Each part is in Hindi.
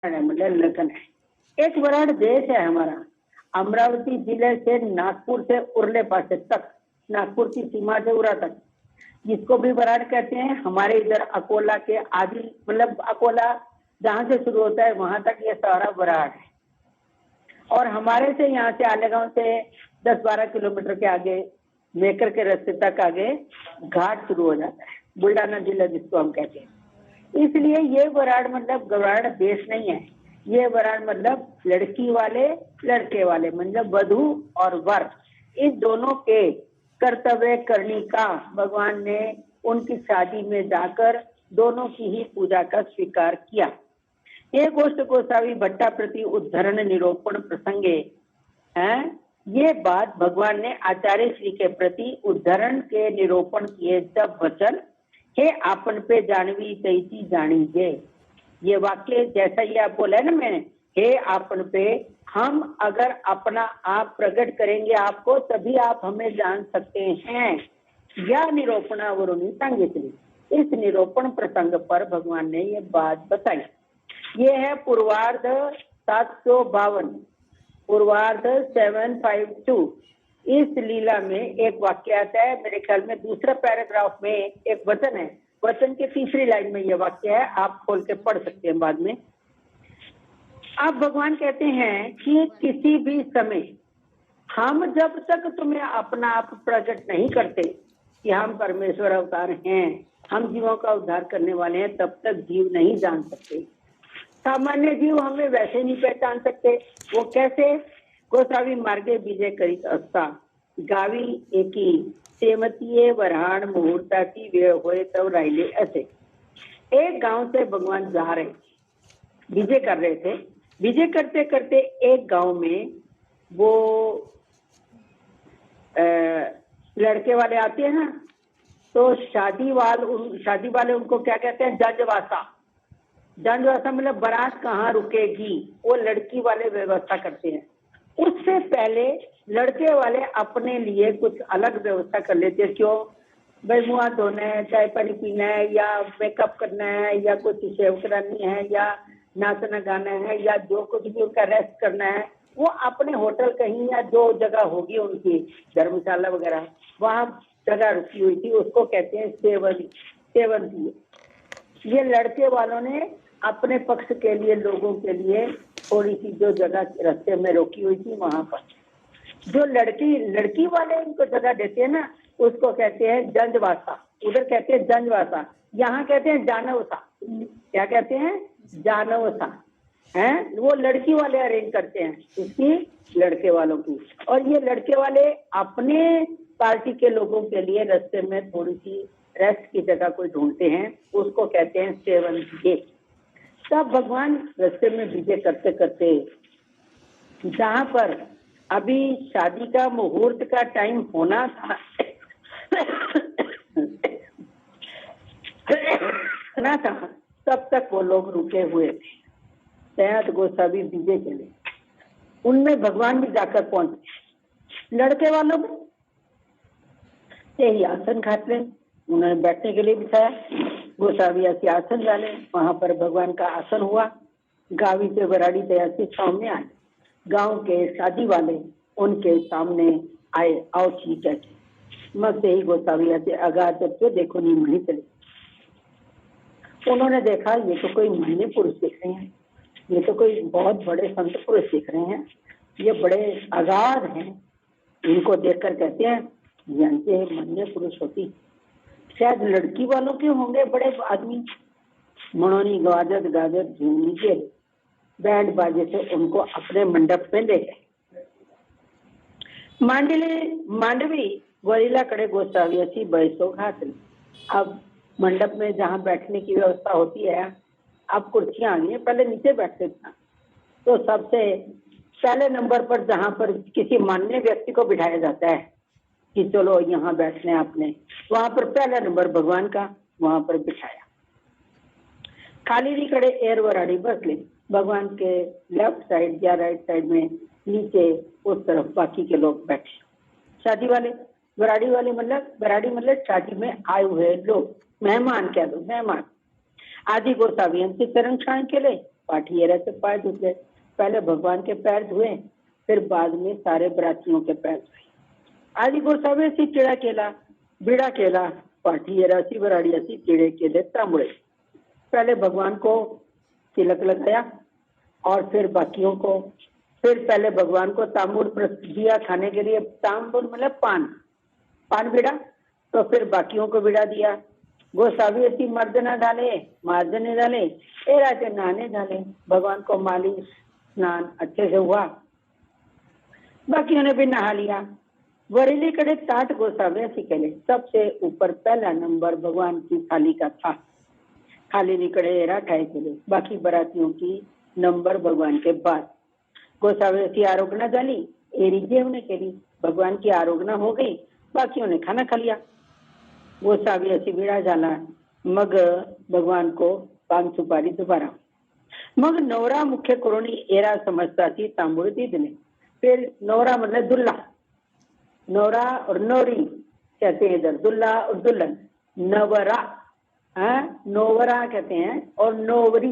मतलब लगन है। एक विराट देश है हमारा। अमरावती जिले से नागपुर से उरले पासे तक, नागपुर की सीमा से उरा तक, जिसको भी विराट कहते हैं। हमारे इधर अकोला के आदि, मतलब अकोला जहां से शुरू होता है वहां तक ये सारा विराट है। और हमारे से यहाँ से आलेगांव से 10-12 किलोमीटर के आगे मेकर के रास्ते तक आगे घाट शुरू हो जाता है, बुल्डाना जिला जिसको हम कहते हैं। इसलिए ये विराट मतलब विराट देश नहीं है, ये विराट मतलब लड़की वाले लड़के वाले, मतलब वधू और वर, इस दोनों के कर्तव्य करने का भगवान ने उनकी शादी में जाकर दोनों की ही पूजा का स्वीकार किया। ये गोष्ठ गोसावी भट्टा प्रति उद्धरण निरूपण प्रसंगे है। ये बात भगवान ने आचार्य श्री के प्रति उद्धरण के निरूपण किए जब वचन हे आपन पे जानवी तैसी जानीजे। ये वाक्य जैसा ये आप बोला ना मैंने, हे आपन पे, हम अगर अपना आप प्रकट करेंगे आपको तभी आप हमें जान सकते हैं। या निरूपणावरुणी सांगितली, इस निरूपण प्रसंग पर भगवान ने ये बात बताई। ये है पूर्वार्ध 752, पूर्वार्ध 752। इस लीला में एक वाक्य आता है, मेरे ख्याल में दूसरा पैराग्राफ में एक वचन है, वचन के तीसरी लाइन में यह वाक्य है, आप खोल के पढ़ सकते हैं बाद में। अब भगवान कहते हैं कि किसी भी समय हम जब तक तुम्हें अपना आप प्रकट नहीं करते कि हम परमेश्वर अवतार हैं, हम जीवों का उद्धार करने वाले हैं, तब तक जीव नहीं जान सकते। सामान्य जीव हमें वैसे नहीं पहचान सकते। वो कैसे? गोसावी मार्गे विजय करित अस्ता गावी एकी सेमतीय वरहान मुहूर्ता की वे होए तब राहिले ऐसे। एक गांव से भगवान जा रहे, विजय कर रहे थे। विजय करते करते एक गांव में वो लड़के वाले आते हैं ना, तो शादी वाले उनको क्या कहते हैं? जंजवासा। जंजवासा मतलब बारात कहाँ रुकेगी, वो लड़की वाले व्यवस्था करते हैं। उससे पहले लड़के वाले अपने लिए कुछ अलग व्यवस्था कर लेते हैं। क्यों भाई? मुँह हाथ धोना है, चाय पानी पीना है, या मेकअप करना है, या कुछ सेव करानी है, या नाचना गाना है, या जो कुछ भी उनका रेस्ट करना है, वो अपने होटल कहीं या जो जगह होगी उनकी धर्मशाला वगैरह, वहाँ जगह रुकी हुई थी, उसको कहते हैं सेवन। ये लड़के वालों ने अपने पक्ष के लिए, लोगों के लिए थोड़ी सी जो जगह रास्ते में रोकी हुई थी, वहां पर जो लड़की वाले इनको जगह देते हैं ना, उसको कहते हैं जंजवासा। उधर कहते हैं जंजवासा, यहाँ कहते हैं जानवसा। क्या कहते हैं? जानवसा है। वो लड़की वाले अरेंज करते हैं इसकी, लड़के वालों की। और ये लड़के वाले अपने पार्टी के लोगों के लिए रास्ते में थोड़ी सी रेस्ट की जगह कोई ढूंढते हैं, उसको कहते हैं सेवन विजय। तब भगवान रास्ते में विजय करते करते जहां पर अभी शादी का मुहूर्त का टाइम होना था तब तक वो लोग रुके हुए थे। तैयार गोसावी विजय चले, उनमें भगवान भी जाकर पहुंचे। लड़के वालों से ही आसन खाते, उन्होंने बैठने के लिए बिठाया। गोसावी ऐसे आसन डाले, वहां पर भगवान का आसन हुआ। गावी से बराड़ी तैयार से सामने आए। गांव के शादी वाले उनके सामने आए, आओ ठीक है। मत ही गोसावी ऐसे अगाध करके देखो नहीं मनी चले। उन्होंने देखा ये तो कोई मान्य पुरुष दिख रहे हैं, ये तो कोई बहुत बड़े संत पुरुष दिख रहे हैं, ये बड़े अगाध हैं। इनको देखकर कहते हैं जानते मान्य पुरुष होती, शायद लड़की वालों के होंगे बड़े आदमी। मनोनी गाजर झूमनी के बैंड बाजे से उनको अपने मंडप में ले गए। मांडवी वरीला कड़े गोसावी बैसो घाट। अब मंडप में जहाँ बैठने की व्यवस्था होती है, अब कुर्सियां आ गई हैं, पहले नीचे बैठते थे। तो सबसे पहले नंबर पर जहाँ पर किसी मान्य व्यक्ति को बिठाया जाता है कि चलो यहाँ बैठने आपने, वहां पर पहला नंबर भगवान का वहां पर बिठाया। खाली नहीं खड़े एर वराड़ी बस ले, भगवान के लेफ्ट साइड या राइट साइड में नीचे उस तरफ बाकी के लोग बैठे। शादी वाले, बराड़ी वाले मतलब, बराड़ी मतलब शादी में आए हुए लोग, मेहमान कह दो, मेहमान। आदि गोसावी चित्तरण के लिए पाठियरा से पैर धुले। पहले भगवान के पैर धुए, फिर बाद में सारे बरातियों के पैर धुए। आदि गोसावी सी चिड़ा केला बीड़ा केला पाठियरा सी बराड़िया सी चिड़े केले तांबड़े। पहले भगवान को तिलक लगाया और फिर बाकियों को, फिर पहले भगवान को तांबूल दिया खाने के लिए। तांबूल मतलब पान, पान बीड़ा, तो फिर बाकियों को बीड़ा दिया। गोसावी ऐसी मर्द न डाले, मर्द ने डाले, ए राजे नहाने डाले। भगवान को मालिश स्नान अच्छे से हुआ, बाकियों ने भी नहा लिया। वरेली कड़े ताट गोसावी ऐसी कहले। सबसे ऊपर पहला नंबर भगवान की थाली का था। थाली निकड़े एरा खाए चले, बाकी बरातियों की नंबर भगवान के बाद। गोसावी ऐसी आरोग्य डाली, एरी जेवने के लिए भगवान की आरोग्य हो गई, बाकियों ने खाना खा लिया। गोसावी ऐसी बीड़ा जाला, मग भगवान को पान सुपारी दोबारा। मग नवरा मुख्य करोनी एरा समझता थी तांबुड़ दी दिने। फिर नवरा मतलब दुल्ला, नवरा और नौरी कहते हैं इधर, दुल्ला और दुल्हन। नवरा नोवरा कहते हैं और नोवरी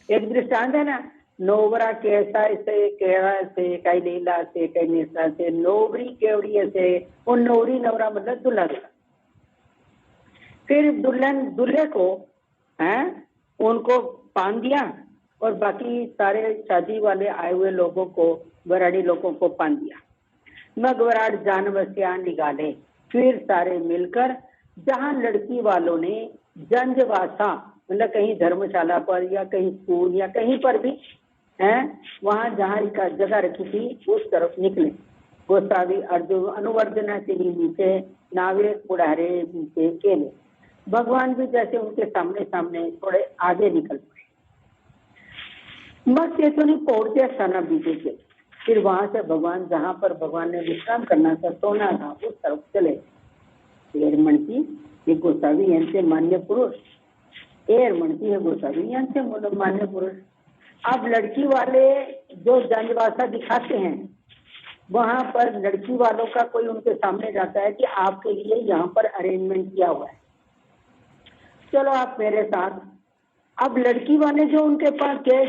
एक दृष्टांत है ना। नोवरा कैसा से, केड़ा से, कई लीला से, कई नेसा से, नोवरी केवड़ी से, और नौरी नवरा मतलब दुल्हा। फिर दुल्हन दूल्हे को उनको पान दिया और बाकी सारे शादी वाले आए हुए लोगों को, वराड़ी लोगों को पान दिया। मग वराड़ जान बसिया निकाले। फिर सारे मिलकर जहां लड़की वालों ने जंजवासा मतलब कहीं धर्मशाला पर या कहीं स्कूल या कहीं पर भी वहां जहां का जगह रखी थी उस तरफ निकले। गोसावी अर्जुन अनुवर्जना से नीचे नावे उड़ारे नीचे केले। भगवान भी जैसे उनके सामने सामने थोड़े आगे निकल पड़े। मत चेतनी पहुंचे सना बीजे के। फिर वहां से भगवान जहां पर भगवान ने विश्राम करना था, सोना था, उस तरफ चले। एरमणती ये गोसावी यांचे मान्य पुरुष, एरमणती है गोसावी यांचे मान्य पुरुष। अब लड़की वाले जो जंजवासा दिखाते हैं, वहां पर लड़की वालों का कोई उनके सामने जाता है कि आपके लिए यहाँ पर अरेंजमेंट किया हुआ है, चलो आप मेरे साथ। अब लड़की वाले जो उनके पास गए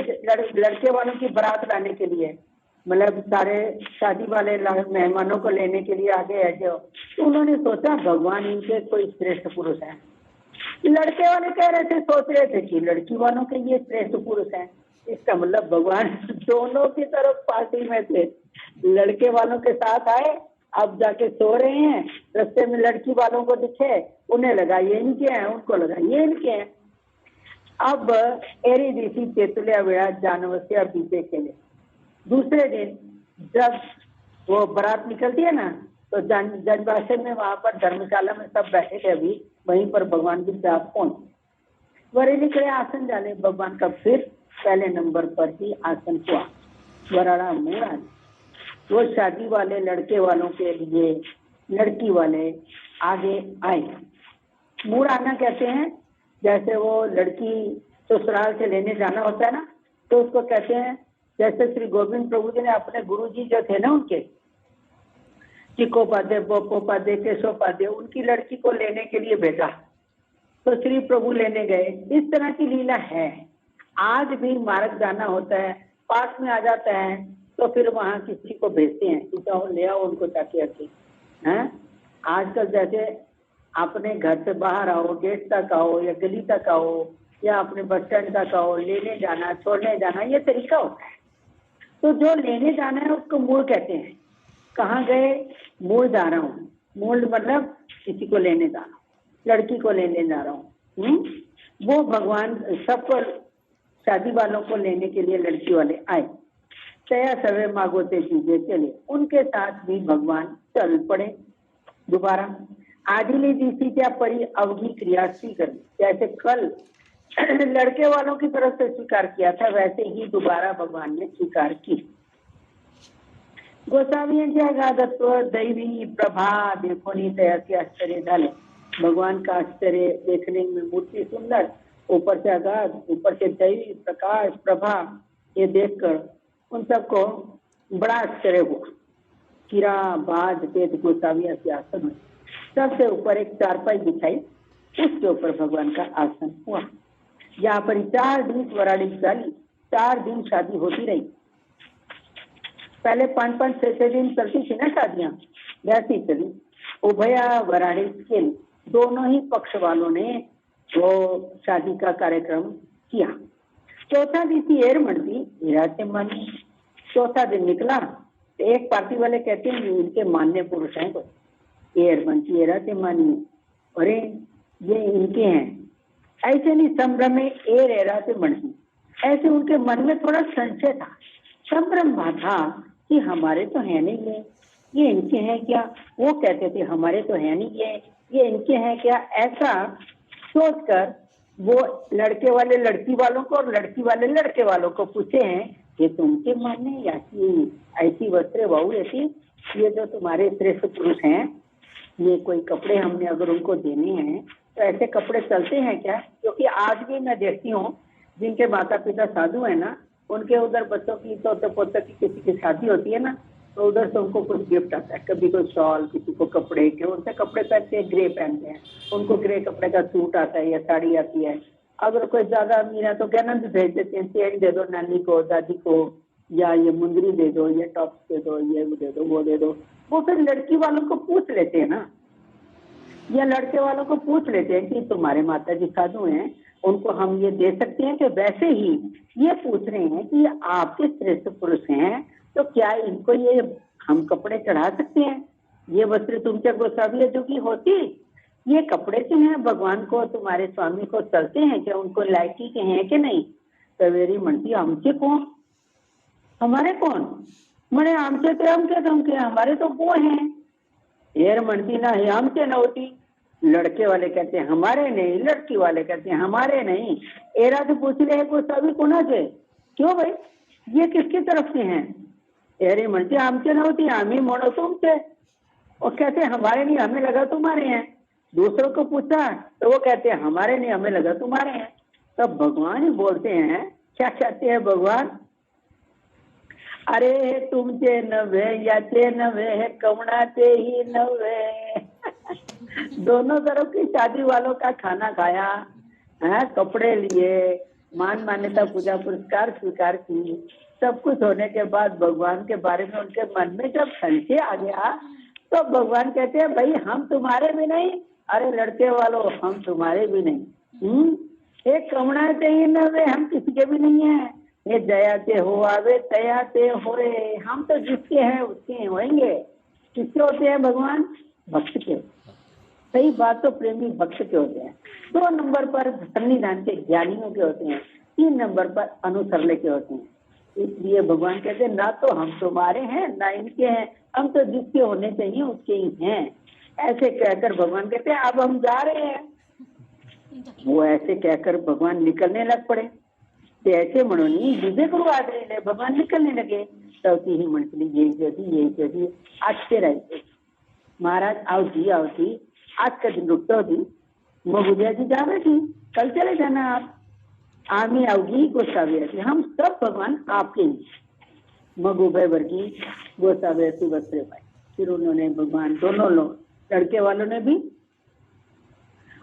लड़के वालों की बारात लाने के लिए, मतलब सारे शादी वाले मेहमानों को लेने के लिए आगे है जो, तो उन्होंने सोचा भगवान इनके कोई श्रेष्ठ पुरुष है। लड़के वाले कह रहे थे, सोच रहे थे कि लड़की वालों के ये श्रेष्ठ पुरुष हैं। इसका मतलब भगवान दोनों की तरफ पार्टी में थे। लड़के वालों के साथ आए, अब जाके सो रहे हैं, रास्ते में लड़की वालों को दिखे, उन्हें लगा ये इनके हैं, उनको लगा ये इनके हैं। अब एरी ऋषि चेतुलिया वेड़ा जानवसिया बीते के लिए दूसरे दिन जब वो बारात निकलती है ना, तो जनवासे में वहां पर धर्मशाला में सब बैठे थे। अभी वहीं पर भगवान की जाप पहुंचे। वरेली खड़े आसन डाले भगवान का। फिर पहले नंबर पर ही आसन हुआ। वराड़ा मुड़ आने, वो शादी वाले लड़के वालों के लिए लड़की वाले आगे आए। मुड़ आना कहते हैं, जैसे वो लड़की ससुराल से लेने जाना होता है ना, तो उसको कहते हैं, जैसे श्री गोविंद प्रभु जी ने अपने गुरु जी जो थे ना उनके चिकोपाध्याय, बोपोपाध्याय, केशोपाध्याय, उनकी लड़की को लेने के लिए भेजा, तो श्री प्रभु लेने गए। इस तरह की लीला है। आज भी मार्ग जाना होता है, पास में आ जाता है, तो फिर वहां किसी को भेजते हैं कि जाओ ले आओ उनको ताकि आके। आजकल जैसे अपने घर से बाहर आओ, गेट तक आओ या गली तक आओ या अपने बस स्टैंड तक आओ, लेने जाना छोड़ने जाना, ये तरीका होता है। तो जो लेने जाना है उसको मूल कहते हैं। कहाँ गए? मूल जा रहा हूँ। मूल मतलब किसी को लेने जा रहा हूँ, लड़की को लेने जा रहा हूँ। वो भगवान सबको शादी वालों को लेने के लिए लड़की वाले आए। तया सवे मागोते चीजें चले, उनके साथ भी भगवान चल पड़े। दोबारा आदिली दीसी क्या परी अवधि क्रिया स्वीकार, जैसे कल लड़के वालों की तरफ से स्वीकार किया था, वैसे ही दोबारा भगवान ने स्वीकार की। गोसावी आगाधत्व दैवी प्रभा देखो नहीं तया के आश्चर्य झाले। भगवान का आश्चर्य देखने में मूर्ति सुंदर, ऊपर से आगाध, ऊपर से दैवी प्रकाश प्रभा, ये देखकर उन सबको बड़ा आश्चर्य हुआ। कीरा बाज वेद गोसावी के आसन में सबसे ऊपर एक चारपाई बिछाई, उसके ऊपर भगवान का आसन हुआ। यहाँ पर 4 दिन वराड़ी डाली, 4 दिन शादी होती रही। पहले 5-5 6-6 दिन चलती थी ना शादियां, वैसी चली। उभया वराणी के दोनों ही पक्ष वालों ने वो शादी का कार्यक्रम किया। चौथा दिन थी एरमंडी, हीरा से मानी। चौथा दिन निकला, एक पार्टी वाले कहते हैं इनके मान्य पुरुष हैं कोई, एरमंडी हीरा से मानी, अरे ये इनके हैं। ऐसे नहीं संभ्रम में एरा से मणि, ऐसे उनके मन में थोड़ा संशय था, संभ्रम था कि हमारे तो है नहीं ये इनके हैं क्या। वो कहते थे हमारे तो है नहीं ये इनके हैं क्या। ऐसा सोचकर वो लड़के वाले लड़की वालों को और लड़की वाले लड़के वालों को पूछे हैं ये तुमके माने या कि ऐसी वस्त्र बहु ऐसी, ये जो तुम्हारे श्रेष्ठ पुरुष हैं, ये कोई कपड़े हमने अगर उनको देने हैं तो ऐसे कपड़े चलते हैं क्या। क्योंकि आज भी मैं देखती हूँ जिनके माता पिता साधु है ना, उनके उधर बच्चों की तो पोते की किसी की शादी होती है ना, तो उधर से उनको कुछ गिफ्ट आता है, कभी कोई शॉल, किसी को कपड़े के, उनसे कपड़े पहनते हैं ग्रे पहनते हैं, उनको ग्रे कपड़े का सूट आता है या साड़ी आती है। अगर कोई ज्यादा अमीर है तो गहना भी भेज देते हैं, चेन दे दो नानी को दादी को, या ये मुंदरी दे दो, ये टॉप्स दे दो, ये दे दो वो दे दो। वो फिर लड़की वालों को पूछ लेते हैं ना, या लड़के वालों को पूछ लेते हैं कि तुम्हारे माता जी साधु हैं, उनको हम ये दे सकते हैं कि वैसे ही ये पूछ रहे हैं कि आपके श्रेष्ठ पुरुष हैं तो क्या इनको ये हम कपड़े चढ़ा सकते हैं। ये वस्त्र तुमचे गोसावी जो की होती, ये कपड़े जो हैं भगवान को तुम्हारे स्वामी को चलते हैं क्या, उनको लायकी के हैं कि नहीं। सवेरी म्हणती आमचे कौन, हमारे कौन, मने आमचे ते हमके हमारे तो वो हैं। यार म्हणती ना हे आमचे न होती। लड़के वाले कहते हैं हमारे नहीं, लड़की वाले कहते हैं हमारे नहीं। एरा से पूछ रहे को सभी कोना से, क्यों भाई ये किसकी तरफ से हैं। एरे म्हणती आमचे न होती, हम ही मोड़ो तुमसे। और कहते हैं हमारे नहीं, हमें लगा तुम्हारे हैं। दूसरों को पूछा तो वो कहते हैं हमारे नहीं, हमें लगा तुम्हारे हैं। तब भगवान ही बोलते हैं, क्या कहते हैं भगवान, अरे तुमचे नव्हे याचे नव्हे कवणाचे ही नव्हे। दोनों तरफ की शादी वालों का खाना खाया है, कपड़े लिए, मान मान्यता पूजा पुरस्कार स्वीकार की, सब कुछ होने के बाद भगवान के बारे में उनके मन में जब संशय आ गया तो भगवान कहते हैं भाई हम तुम्हारे भी नहीं, अरे लड़के वालों हम तुम्हारे भी नहीं। एक कमना से ही न वे, हम किसी के भी नहीं है। ये जयाते हो आवे तयाते होए, हम तो जिसके हैं उसके होंगे। किसके होते हैं भगवान, भक्त के। सही बात, तो प्रेमी भक्त के होते हैं। 2 नंबर पर सन्निधान के ज्ञानियों के होते हैं, 3 नंबर पर अनुसरले के होते हैं। इसलिए भगवान कहते हैं ना तो हम तुम्हारे हैं ना इनके हैं, हम तो जिसके होने चाहिए उसके ही हैं। ऐसे कहकर भगवान कहते हैं अब हम जा रहे हैं। वो ऐसे कहकर भगवान निकलने लग पड़े। ते ऐसे म्हणून विजय करू आदरेले भगवान निकलने लगे। तवती ही म्हटली यही होती आजचे राहायचे महाराज आवती आज का दिन रुकता होती, मग उद्याची जावेगी, कल चले जाना आप, आम्ही अवघी गोसावी, हम सब भगवान आपके ही। मग उभय वर्गी गोसावी वस्त्र पाए। फिर उन्होंने भगवान दोनों लोग, लड़के वालों ने भी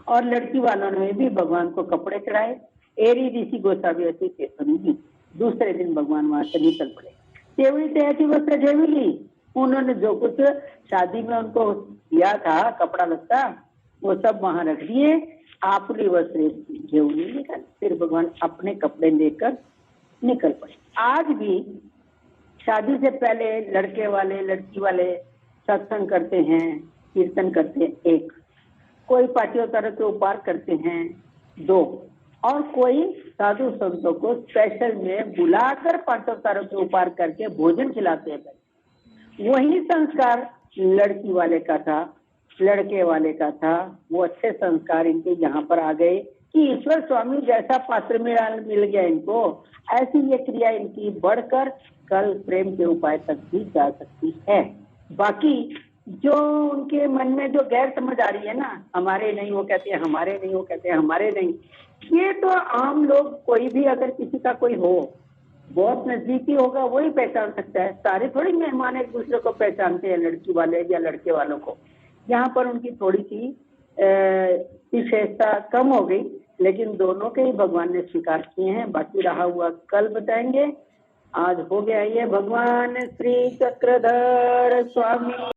और लड़की वालों ने भी भगवान को कपड़े चढ़ाए। एरी ऋषि गोसावी भी दूसरे दिन भगवान वहां से निकल पड़े। तेवड़ी से ऐसी वस्त्र जेवी ली, उन्होंने जो कुछ शादी में उनको दिया था कपड़ा लत्ता वो सब वहां रख दिए। आपली वस्त्र घेऊन निकल, फिर भगवान अपने कपड़े लेकर निकल पड़े। आज भी शादी से पहले लड़के वाले लड़की वाले सत्संग करते हैं, कीर्तन करते हैं 1, कोई पाठ्योत्तर के उपहार करते हैं 2, और कोई साधु संतों को स्पेशल में बुलाकर पाठ्योत्तर के उपहार करके भोजन खिलाते हैं। वही संस्कार लड़की वाले का था, लड़के वाले का था। वो अच्छे संस्कार इनके यहाँ पर आ गए कि ईश्वर स्वामी जैसा पात्र मिल गया इनको, ऐसी ये क्रिया इनकी बढ़कर कल प्रेम के उपाय तक भी जा सकती है। बाकी जो उनके मन में जो गैर समझ आ रही है ना, हमारे नहीं वो कहते हैं हमारे नहीं, वो कहते हैं हमारे नहीं, ये तो आम लोग कोई भी अगर किसी का कोई हो बहुत नजदीकी होगा वही पहचान सकता है। सारे थोड़ी मेहमान एक दूसरे को पहचानते हैं, लड़की वाले या लड़के वालों को। यहाँ पर उनकी थोड़ी सी विशेषता कम हो गई, लेकिन दोनों के ही भगवान ने स्वीकार किए हैं, बाकी रहा हुआ कल बताएंगे। आज हो गया ये। भगवान श्री चक्रधर स्वामी